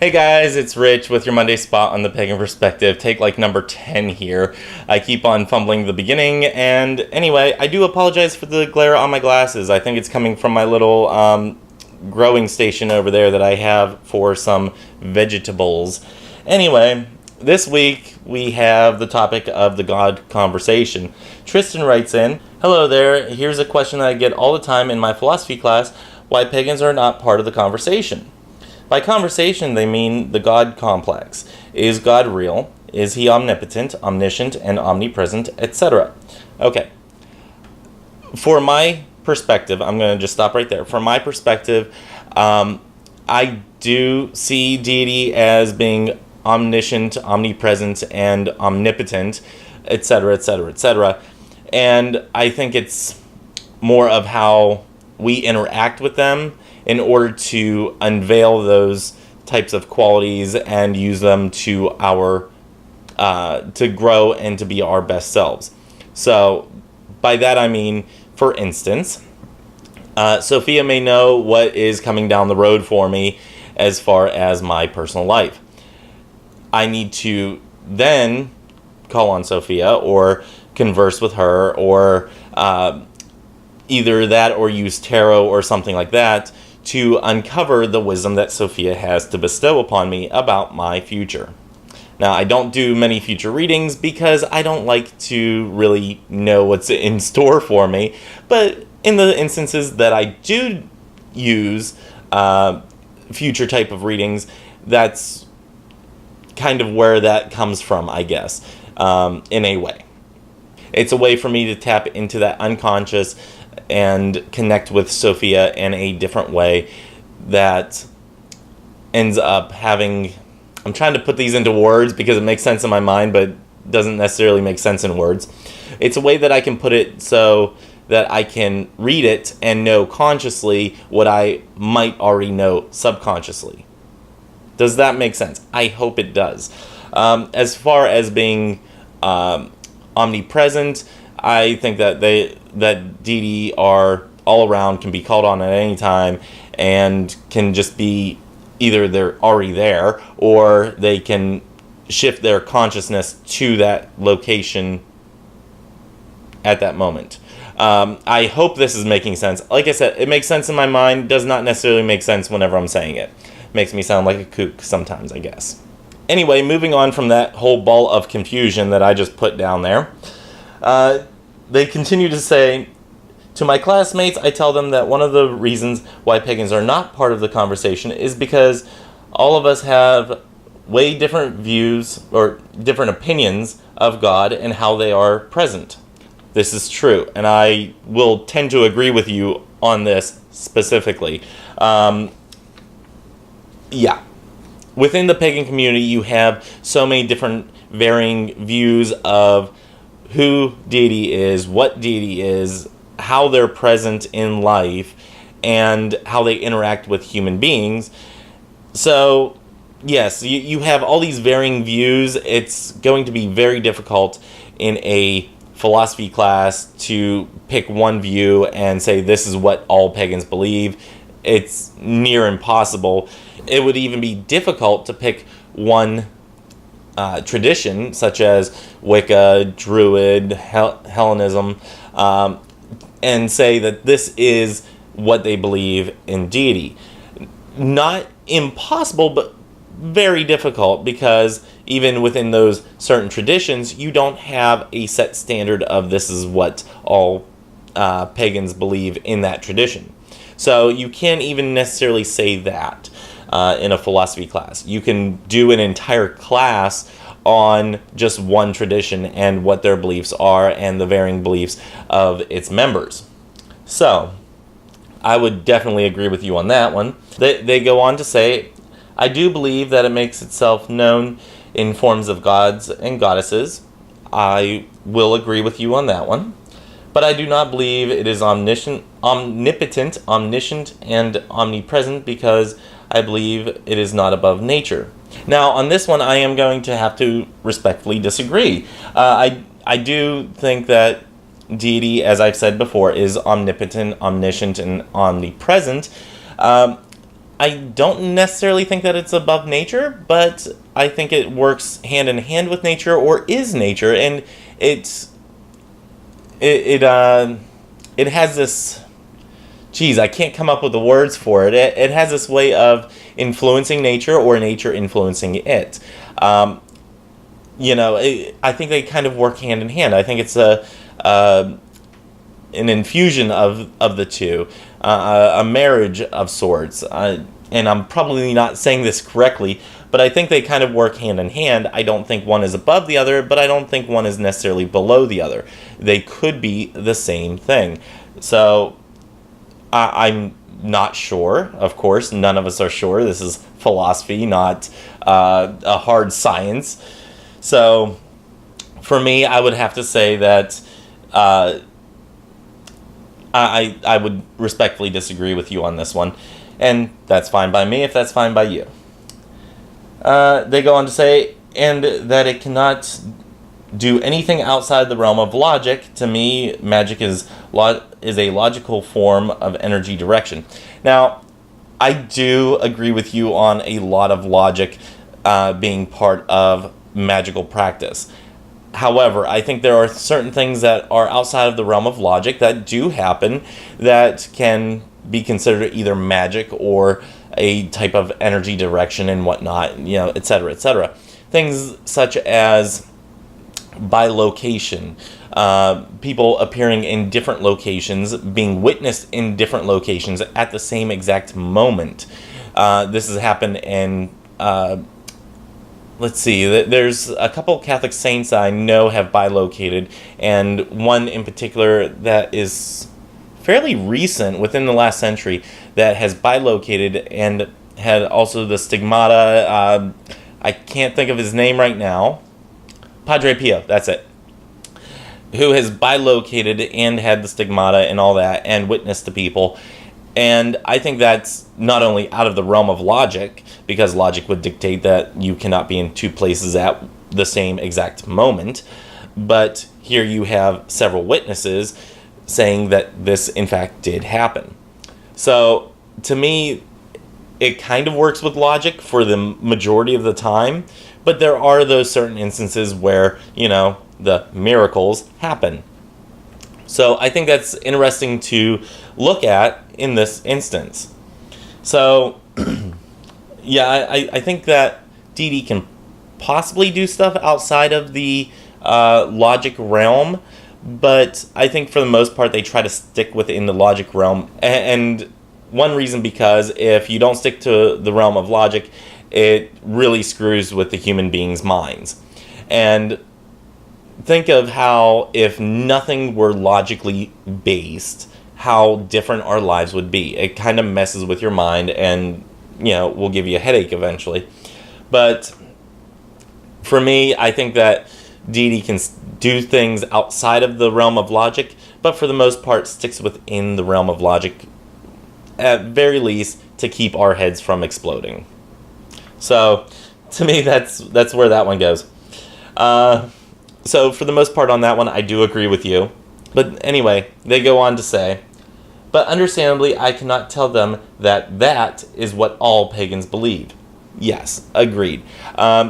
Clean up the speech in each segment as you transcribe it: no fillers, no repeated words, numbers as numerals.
Hey guys, it's Rich with your Monday spot on the Pagan Perspective. Take like number 10 here. I keep on fumbling the beginning, and anyway, I do apologize for the glare on my glasses. I think it's coming from my little growing station over there that I have for some vegetables. Anyway, this week we have the topic of the God conversation. Tristan writes in, "Hello there, here's a question that I get all the time in my philosophy class, why pagans are not part of the conversation. By conversation, they mean the God complex. Is God real? Is he omnipotent, omniscient, and omnipresent, etc.?" Okay. For my perspective, I'm going to just stop right there. From my perspective, I do see deity as being omniscient, omnipresent, and omnipotent, etc., etc., etc. And I think it's more of how we interact with them in order to unveil those types of qualities and use them to our to grow and to be our best selves. So by that I mean, for instance, Sophia may know what is coming down the road for me as far as my personal life. I need to then call on Sophia or converse with her, or either that or use tarot or something like that to uncover the wisdom that Sophia has to bestow upon me about my future. Now, I don't do many future readings because I don't like to really know what's in store for me, but in the instances that I do use future type of readings, that's kind of where that comes from, I guess, in a way. It's a way for me to tap into that unconscious and connect with Sophia in a different way that ends up having... I'm trying to put these into words because it makes sense in my mind, but doesn't necessarily make sense in words. It's a way that I can put it so that I can read it and know consciously what I might already know subconsciously. Does that make sense? I hope it does. As far as being omnipresent, I think that deity are all around, can be called on at any time, and can just be either they're already there or they can shift their consciousness to that location at that moment. I hope this is making sense. Like I said, it makes sense in my mind, does not necessarily make sense whenever I'm saying it. Makes me sound like a kook sometimes, I guess. Anyway, moving on from that whole ball of confusion that I just put down there, they continue to say, "To my classmates, I tell them that one of the reasons why pagans are not part of the conversation is because all of us have way different views or different opinions of God and how they are present." This is true, and I will tend to agree with you on this specifically. Yeah. Within the pagan community, you have so many different varying views of who deity is, what deity is, how they're present in life, and how they interact with human beings. So, yes, you have all these varying views. It's going to be very difficult in a philosophy class to pick one view and say this is what all pagans believe. It's near impossible. It would even be difficult to pick one tradition, such as Wicca, Druid, Hellenism, and say that this is what they believe in deity. Not impossible, but very difficult, because even within those certain traditions, you don't have a set standard of this is what all pagans believe in that tradition. So you can't even necessarily say that in a philosophy class. You can do an entire class on just one tradition and what their beliefs are and the varying beliefs of its members. So, I would definitely agree with you on that one. They go on to say, "I do believe that it makes itself known in forms of gods and goddesses." I will agree with you on that one. "But I do not believe it is omnipotent, omniscient, and omnipresent because I believe it is not above nature." Now, on this one, I am going to have to respectfully disagree. I do think that deity, as I've said before, is omnipotent, omniscient, and omnipresent. I I don't necessarily think that it's above nature, but I think it works hand in hand with nature, or is nature, and it has this. Geez, I can't come up with the words for it. It has this way of influencing nature, or nature influencing it. I think they kind of work hand in hand. I think it's an infusion of the two, a marriage of sorts. And I'm probably not saying this correctly, but I think they kind of work hand in hand. I don't think one is above the other, but I don't think one is necessarily below the other. They could be the same thing. So I'm not sure. Of course, none of us are sure. This is philosophy, not a hard science. So for me, I would have to say that I would respectfully disagree with you on this one. And that's fine by me if that's fine by you. They go on to say, and that it cannot do anything outside the realm of logic. To me, magic is a logical form of energy direction. Now, I do agree with you on a lot of logic being part of magical practice. However, I think there are certain things that are outside of the realm of logic that do happen that can be considered either magic or a type of energy direction and whatnot, et cetera, et cetera. Things such as bilocation, people appearing in different locations, being witnessed in different locations at the same exact moment. This has happened in, let's see, there's a couple Catholic saints I know have bilocated, and one in particular that is fairly recent, within the last century, that has bilocated and had also the stigmata. I can't think of his name right now. Padre Pio, that's it. Who has bilocated and had the stigmata and all that and witnessed to people. And I think that's not only out of the realm of logic, because logic would dictate that you cannot be in two places at the same exact moment, but here you have several witnesses saying that this in fact did happen. So to me, it kind of works with logic for the majority of the time, but there are those certain instances where, the miracles happen. So I think that's interesting to look at in this instance. So, yeah, I think that deity can possibly do stuff outside of the logic realm, but I think for the most part they try to stick within the logic realm. And one reason, because if you don't stick to the realm of logic, it really screws with the human beings' minds. And think of how, if nothing were logically based, how different our lives would be. It kind of messes with your mind and, will give you a headache eventually. But for me, I think that deity can do things outside of the realm of logic, but for the most part sticks within the realm of logic, at very least, to keep our heads from exploding. So, to me, that's where that one goes. So, for the most part on that one, I do agree with you. But anyway, they go on to say, but understandably, I cannot tell them that is what all pagans believe. Yes, agreed.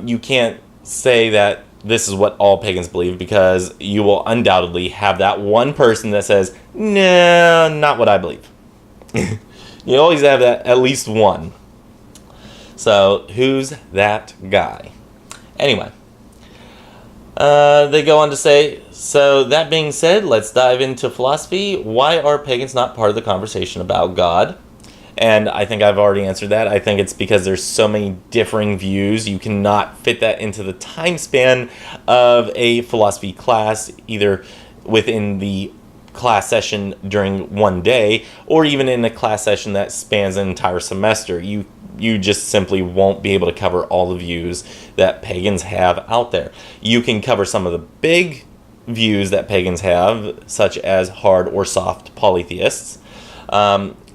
You can't say that this is what all pagans believe, because you will undoubtedly have that one person that says, no, not what I believe. You always have that, at least one. So, who's that guy? Anyway, they go on to say, so that being said, let's dive into philosophy. Why are pagans not part of the conversation about God? And I think I've already answered that. I think it's because there's so many differing views. You cannot fit that into the time span of a philosophy class, either within the class session during one day, or even in a class session that spans an entire semester. You just simply won't be able to cover all the views that pagans have out there. You can cover some of the big views that pagans have, such as hard or soft polytheists.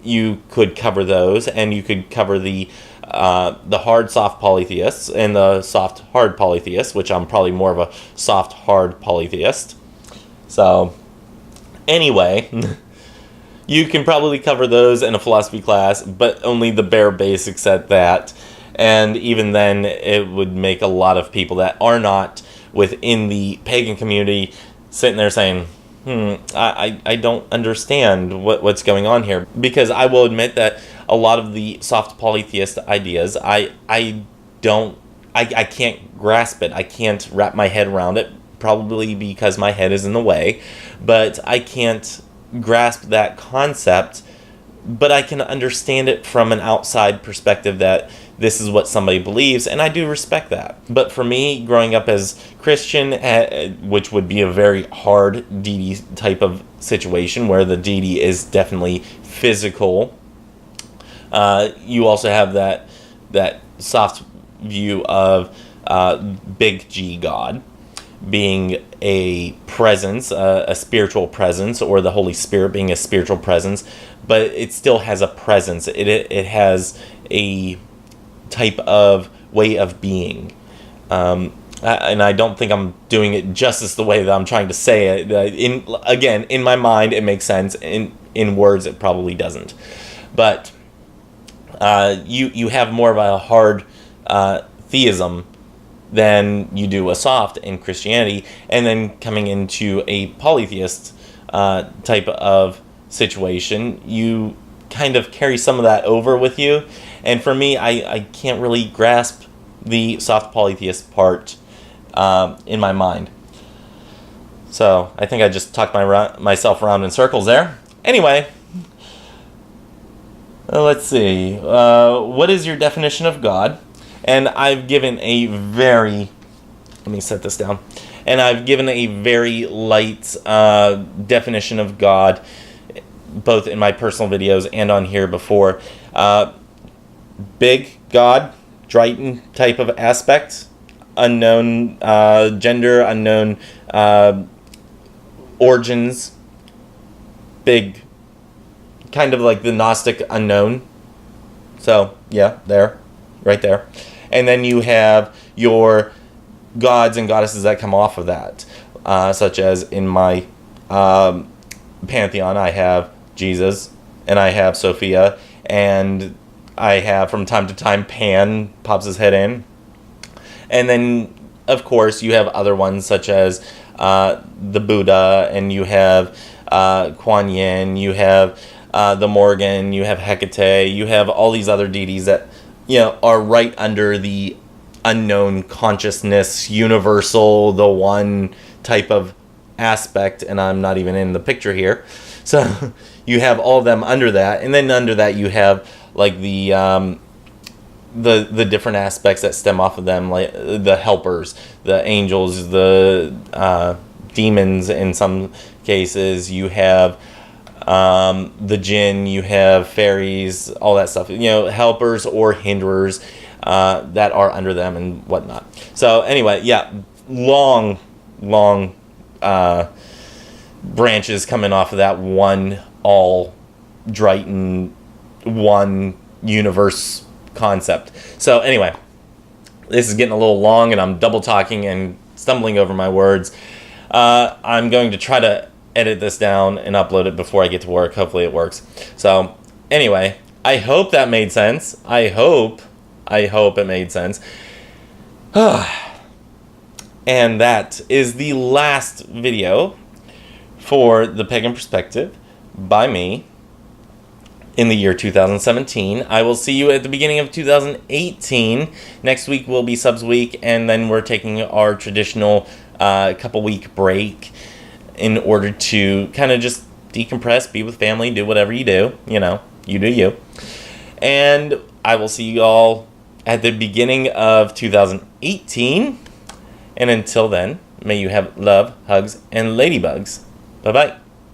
You could cover those, and you could cover the hard soft polytheists and the soft hard polytheists, which I'm probably more of a soft hard polytheist. So anyway, You can probably cover those in a philosophy class, but only the bare basics at that. And even then, it would make a lot of people that are not within the pagan community sitting there saying, I don't understand what's going on here. Because I will admit that a lot of the soft polytheist ideas, I can't grasp it. I can't wrap my head around it, probably because my head is in the way. But I can't grasp that concept, but I can understand it from an outside perspective that this is what somebody believes, and I do respect that. But for me, growing up as Christian, which would be a very hard deity type of situation where the deity is definitely physical, you also have that soft view of big G God being a presence, a spiritual presence, or the Holy Spirit being a spiritual presence, but it still has a presence. It has a type of way of being. And I don't think I'm doing it justice the way that I'm trying to say it. In my mind, it makes sense. In words, it probably doesn't. But you have more of a hard theism than you do a soft in Christianity, and then coming into a polytheist type of situation, you kind of carry some of that over with you. And for me, I can't really grasp the soft polytheist part in my mind. So I think I just talked myself around in circles there. Anyway, let's see. What is your definition of God? And I've given a very, let me set this down. And I've given a very light definition of God, both in my personal videos and on here before. Big God, Triton type of aspect, unknown gender, unknown origins, big, kind of like the Gnostic unknown. So, yeah, right there. And then you have your gods and goddesses that come off of that, such as in my pantheon, I have Jesus, and I have Sophia, and I have, from time to time, Pan pops his head in. And then, of course, you have other ones, such as the Buddha, and you have Kuan Yin, you have the Morgan, you have Hecate, you have all these other deities that are right under the unknown consciousness, universal, the one type of aspect, and I'm not even in the picture here. So you have all of them under that, and then under that you have like the different aspects that stem off of them, like the helpers, the angels, the demons in some cases. You have the jinn, you have fairies, all that stuff, helpers or hinderers that are under them and whatnot. So anyway, yeah, long branches coming off of that one all Triton one universe concept. So anyway, this is getting a little long and I'm double talking and stumbling over my words. I'm going to try to edit this down and upload it before I get to work. Hopefully it works. So anyway, I hope that made sense. I hope it made sense. And that is the last video for the Pagan Perspective by me in the year 2017. I will see you at the beginning of 2018. Next week will be Subs Week, and then we're taking our traditional couple week break in order to kind of just decompress, be with family, do whatever you do. You do you. And I will see you all at the beginning of 2018. And until then, may you have love, hugs, and ladybugs. Bye-bye.